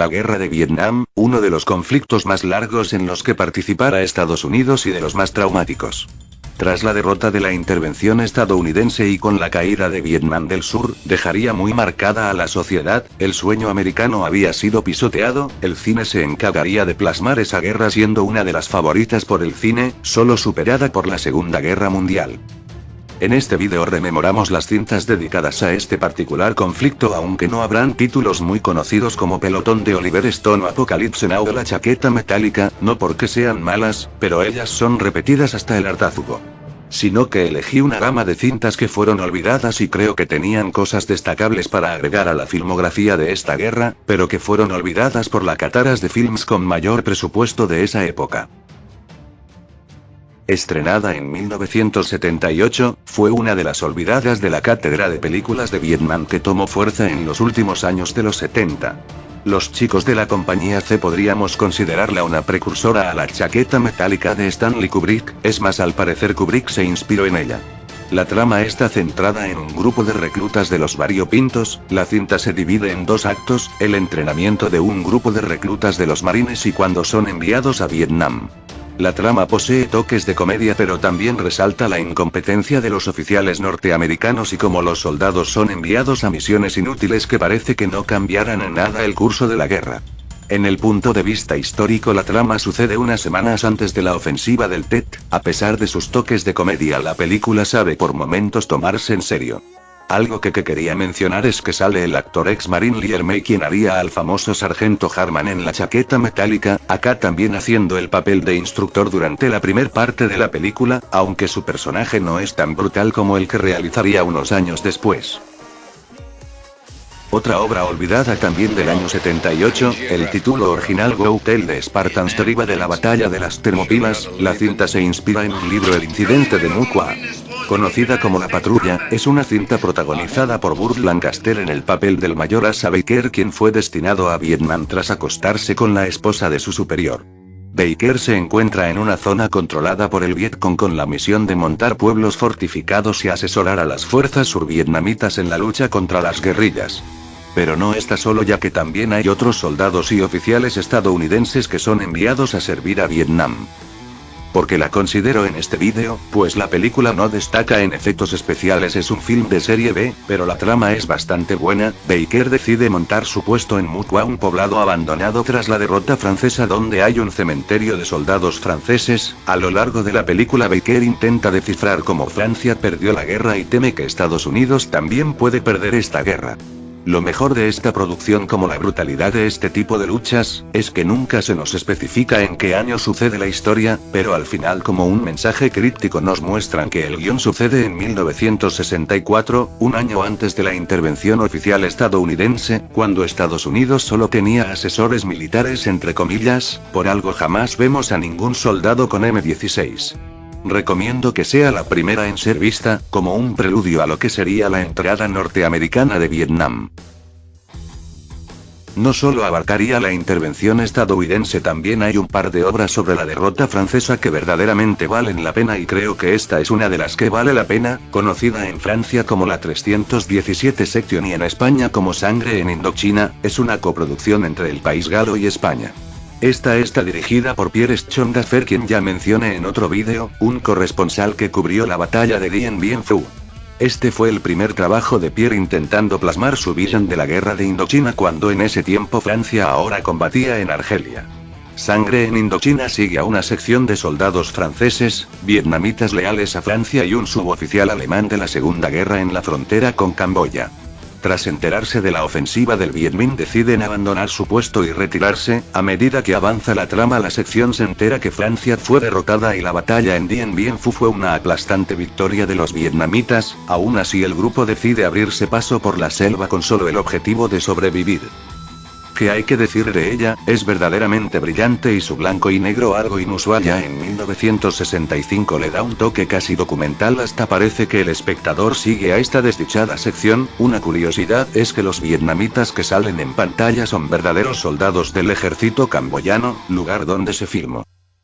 La Guerra de Vietnam, uno de los conflictos más largos en los que participara Estados Unidos y de los más traumáticos. Tras la derrota de la intervención estadounidense y con la caída de Vietnam del Sur, dejaría muy marcada a la sociedad, el sueño americano había sido pisoteado, el cine se encargaría de plasmar esa guerra siendo una de las favoritas por el cine, solo superada por la Segunda Guerra Mundial. En este vídeo rememoramos las cintas dedicadas a este particular conflicto, aunque no habrán títulos muy conocidos como Pelotón de Oliver Stone o Apocalypse Now o La Chaqueta Metálica, no porque sean malas, pero ellas son repetidas hasta el hartazgo. Sino que elegí una gama de cintas que fueron olvidadas y creo que tenían cosas destacables para agregar a la filmografía de esta guerra, pero que fueron olvidadas por la cataras de films con mayor presupuesto de esa época. Estrenada en 1978, fue una de las olvidadas de la cátedra de películas de Vietnam que tomó fuerza en los últimos años de los 70. Los chicos de la compañía C podríamos considerarla una precursora a La Chaqueta Metálica de Stanley Kubrick, es más, al parecer Kubrick se inspiró en ella. La trama está centrada en un grupo de reclutas de los variopintos, la cinta se divide en dos actos, el entrenamiento de un grupo de reclutas de los marines y cuando son enviados a Vietnam. La trama posee toques de comedia pero también resalta la incompetencia de los oficiales norteamericanos y cómo los soldados son enviados a misiones inútiles que parece que no cambiarán en nada el curso de la guerra. En el punto de vista histórico, la trama sucede unas semanas antes de la ofensiva del Tet, a pesar de sus toques de comedia la película sabe por momentos tomarse en serio. Algo que quería mencionar es que sale el actor ex-marine Lear May quien haría al famoso sargento Harman en La Chaqueta Metálica, acá también haciendo el papel de instructor durante la primer parte de la película, aunque su personaje no es tan brutal como el que realizaría unos años después. Otra obra olvidada también del año 78, el título original Go Tell the Spartans deriva de la batalla de las Termópilas, la cinta se inspira en un libro El incidente de Mukwa. Conocida como La Patrulla, es una cinta protagonizada por Burt Lancaster en el papel del mayor Asa Baker quien fue destinado a Vietnam tras acostarse con la esposa de su superior. Baker se encuentra en una zona controlada por el Vietcong con la misión de montar pueblos fortificados y asesorar a las fuerzas survietnamitas en la lucha contra las guerrillas. Pero no está solo ya que también hay otros soldados y oficiales estadounidenses que son enviados a servir a Vietnam. ¿Por qué la considero en este vídeo? Pues la película no destaca en efectos especiales, es un film de serie B, pero la trama es bastante buena. Baker decide montar su puesto en Mukwa, un poblado abandonado tras la derrota francesa donde hay un cementerio de soldados franceses. A lo largo de la película Baker intenta descifrar cómo Francia perdió la guerra y teme que Estados Unidos también puede perder esta guerra. Lo mejor de esta producción, como la brutalidad de este tipo de luchas, es que nunca se nos especifica en qué año sucede la historia, pero al final como un mensaje críptico nos muestran que el guión sucede en 1964, un año antes de la intervención oficial estadounidense, cuando Estados Unidos solo tenía asesores militares entre comillas, por algo jamás vemos a ningún soldado con M16. Recomiendo que sea la primera en ser vista, como un preludio a lo que sería la entrada norteamericana de Vietnam. No solo abarcaría la intervención estadounidense, también hay un par de obras sobre la derrota francesa que verdaderamente valen la pena y creo que esta es una de las que vale la pena, conocida en Francia como la 317 Section y en España como Sangre en Indochina, es una coproducción entre el país galo y España. Esta está dirigida por Pierre Schondafer quien ya mencioné en otro vídeo, un corresponsal que cubrió la batalla de Dien Bien Phu. Este fue el primer trabajo de Pierre intentando plasmar su visión de la guerra de Indochina cuando en ese tiempo Francia ahora combatía en Argelia. Sangre en Indochina sigue a una sección de soldados franceses, vietnamitas leales a Francia y un suboficial alemán de la Segunda Guerra en la frontera con Camboya. Tras enterarse de la ofensiva del Viet Minh deciden abandonar su puesto y retirarse. A medida que avanza la trama la sección se entera que Francia fue derrotada y la batalla en Dien Bien Phu fue una aplastante victoria de los vietnamitas. Aún así el grupo decide abrirse paso por la selva con solo el objetivo de sobrevivir. ¿Qué hay que decir de ella? Es verdaderamente brillante y su blanco y negro algo inusual ya en 1965 le da un toque casi documental, hasta parece que el espectador sigue a esta desdichada sección. Una curiosidad es que los vietnamitas que salen en pantalla son verdaderos soldados del ejército camboyano, lugar donde se filmó.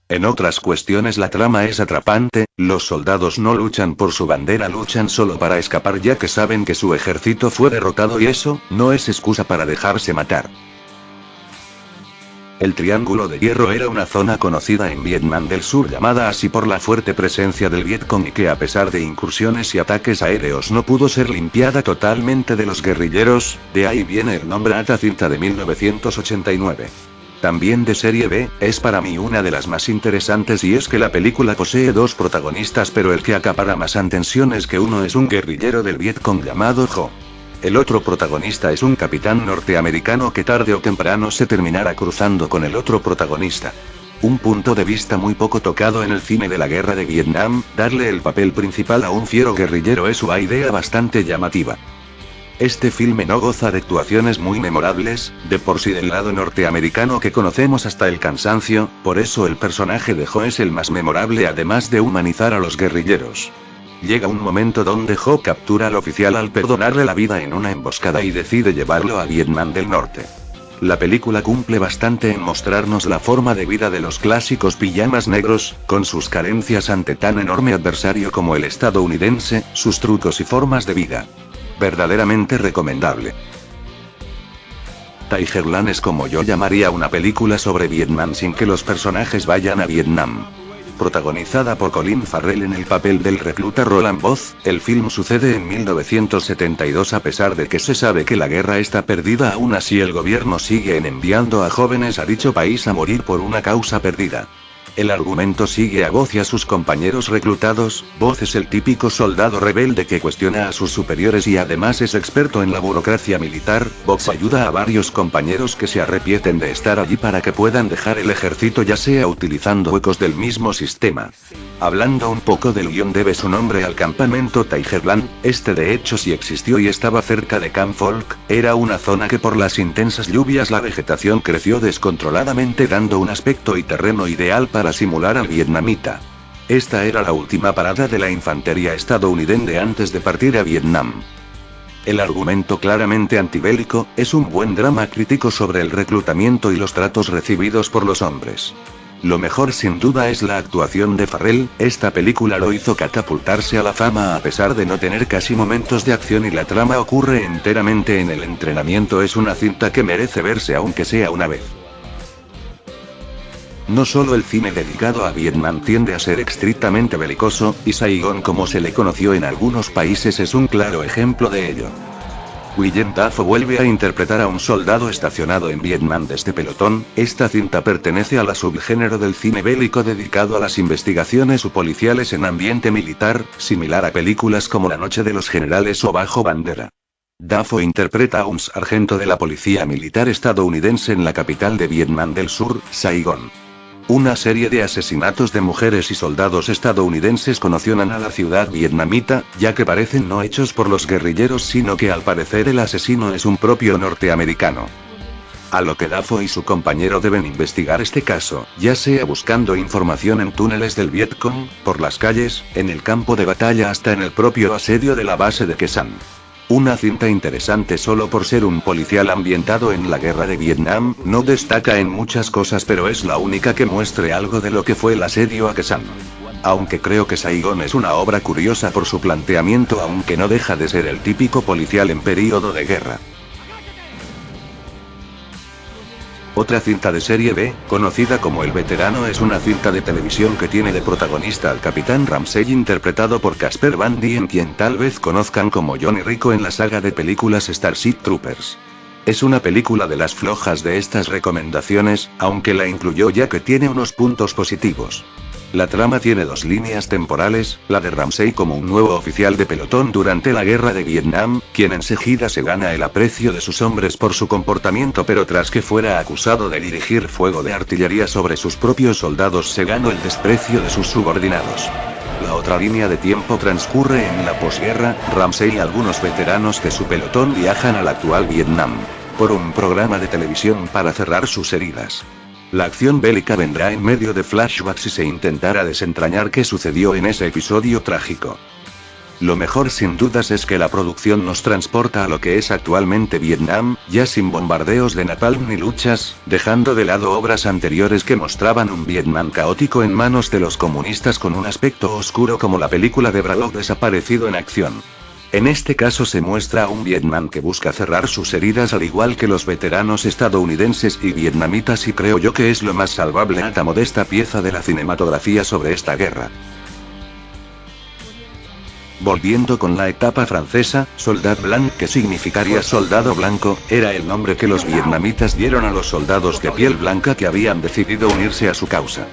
En otras cuestiones la trama es atrapante, los soldados no luchan por su bandera, luchan solo para escapar ya que saben que su ejército fue derrotado y eso no es excusa para dejarse matar. El Triángulo de Hierro era una zona conocida en Vietnam del Sur llamada así por la fuerte presencia del Vietcong y que a pesar de incursiones y ataques aéreos no pudo ser limpiada totalmente de los guerrilleros, de ahí viene el nombre esta cinta de 1989. También de serie B, es para mí una de las más interesantes y es que la película posee dos protagonistas pero el que acapara más atención es que uno es un guerrillero del Vietcong llamado Ho. El otro protagonista es un capitán norteamericano que tarde o temprano se terminará cruzando con el otro protagonista. Un punto de vista muy poco tocado en el cine de la guerra de Vietnam, darle el papel principal a un fiero guerrillero es una idea bastante llamativa. Este filme no goza de actuaciones muy memorables, de por sí del lado norteamericano que conocemos hasta el cansancio, por eso el personaje de Ho es el más memorable además de humanizar a los guerrilleros. Llega un momento donde Ho captura al oficial al perdonarle la vida en una emboscada y decide llevarlo a Vietnam del Norte. La película cumple bastante en mostrarnos la forma de vida de los clásicos pijamas negros, con sus carencias ante tan enorme adversario como el estadounidense, sus trucos y formas de vida. Verdaderamente recomendable. Tigerland es como yo llamaría una película sobre Vietnam sin que los personajes vayan a Vietnam. Protagonizada por Colin Farrell en el papel del recluta Roland Booth, el film sucede en 1972 a pesar de que se sabe que la guerra está perdida, aún así el gobierno sigue enviando a jóvenes a dicho país a morir por una causa perdida. El argumento sigue a Booth y a sus compañeros reclutados. Booth es el típico soldado rebelde que cuestiona a sus superiores y además es experto en la burocracia militar. Booth ayuda a varios compañeros que se arrepienten de estar allí para que puedan dejar el ejército ya sea utilizando huecos del mismo sistema. Hablando un poco del guión debe su nombre al campamento Tigerland, este de hecho sí existió y estaba cerca de Camp Folk, era una zona que por las intensas lluvias la vegetación creció descontroladamente dando un aspecto y terreno ideal para simular al vietnamita. Esta era la última parada de la infantería estadounidense antes de partir a Vietnam. El argumento claramente antibélico, es un buen drama crítico sobre el reclutamiento y los tratos recibidos por los hombres. Lo mejor sin duda es la actuación de Farrell, esta película lo hizo catapultarse a la fama a pesar de no tener casi momentos de acción y la trama ocurre enteramente en el entrenamiento, es una cinta que merece verse aunque sea una vez. No solo el cine dedicado a Vietnam tiende a ser estrictamente belicoso, y Saigón como se le conoció en algunos países es un claro ejemplo de ello. Willem Dafoe vuelve a interpretar a un soldado estacionado en Vietnam desde pelotón. Esta cinta pertenece a la subgénero del cine bélico dedicado a las investigaciones policiales en ambiente militar, similar a películas como La Noche de los Generales o Bajo Bandera. Dafoe interpreta a un sargento de la policía militar estadounidense en la capital de Vietnam del Sur, Saigón. Una serie de asesinatos de mujeres y soldados estadounidenses conmocionan a la ciudad vietnamita, ya que parecen no hechos por los guerrilleros sino que al parecer el asesino es un propio norteamericano. A lo que Dafoe y su compañero deben investigar este caso, ya sea buscando información en túneles del Vietcong, por las calles, en el campo de batalla hasta en el propio asedio de la base de Quê San. Una cinta interesante solo por ser un policial ambientado en la guerra de Vietnam, no destaca en muchas cosas pero es la única que muestre algo de lo que fue el asedio a Quê San. Aunque creo que Saigón es una obra curiosa por su planteamiento aunque no deja de ser el típico policial en período de guerra. Otra cinta de serie B, conocida como El Veterano, es una cinta de televisión que tiene de protagonista al Capitán Ramsey interpretado por Casper Van Dien, quien tal vez conozcan como Johnny Rico en la saga de películas Starship Troopers. Es una película de las flojas de estas recomendaciones, aunque la incluyó ya que tiene unos puntos positivos. La trama tiene dos líneas temporales, la de Ramsey como un nuevo oficial de pelotón durante la guerra de Vietnam, quien enseguida se gana el aprecio de sus hombres por su comportamiento pero tras que fuera acusado de dirigir fuego de artillería sobre sus propios soldados se ganó el desprecio de sus subordinados. La otra línea de tiempo transcurre en la posguerra, Ramsey y algunos veteranos de su pelotón viajan al actual Vietnam, por un programa de televisión para cerrar sus heridas. La acción bélica vendrá en medio de flashbacks y se intentará desentrañar qué sucedió en ese episodio trágico. Lo mejor sin dudas es que la producción nos transporta a lo que es actualmente Vietnam, ya sin bombardeos de napalm ni luchas, dejando de lado obras anteriores que mostraban un Vietnam caótico en manos de los comunistas con un aspecto oscuro como la película de Braddock Desaparecido en acción. En este caso se muestra a un Vietnam que busca cerrar sus heridas al igual que los veteranos estadounidenses y vietnamitas, y creo yo que es lo más salvable a esta modesta pieza de la cinematografía sobre esta guerra. Volviendo con la etapa francesa, Soldat Blanc, que significaría soldado blanco, era el nombre que los vietnamitas dieron a los soldados de piel blanca que habían decidido unirse a su causa.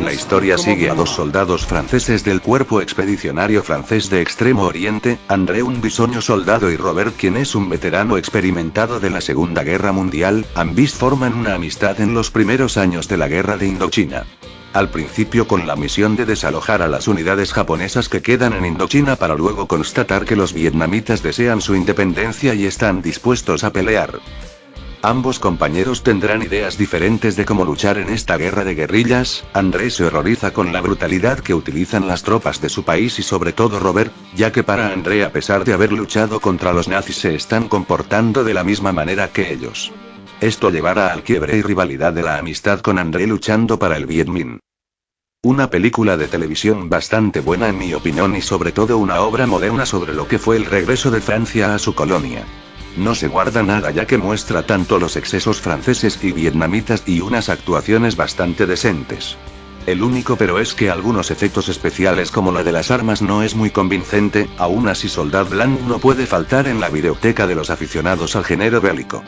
La historia sigue a dos soldados franceses del cuerpo expedicionario francés de Extremo Oriente, André, un bisoño soldado, y Robert, quien es un veterano experimentado de la Segunda Guerra Mundial. Ambos forman una amistad en los primeros años de la Guerra de Indochina. Al principio con la misión de desalojar a las unidades japonesas que quedan en Indochina, para luego constatar que los vietnamitas desean su independencia y están dispuestos a pelear. Ambos compañeros tendrán ideas diferentes de cómo luchar en esta guerra de guerrillas. André se horroriza con la brutalidad que utilizan las tropas de su país y sobre todo Robert, ya que para André, a pesar de haber luchado contra los nazis, se están comportando de la misma manera que ellos. Esto llevará al quiebre y rivalidad de la amistad con André luchando para el Viet Minh. Una película de televisión bastante buena en mi opinión, y sobre todo una obra moderna sobre lo que fue el regreso de Francia a su colonia. No se guarda nada, ya que muestra tanto los excesos franceses y vietnamitas y unas actuaciones bastante decentes. El único pero es que algunos efectos especiales como la de las armas no es muy convincente. Aún así, Soldat Blanc no puede faltar en la biblioteca de los aficionados al género bélico.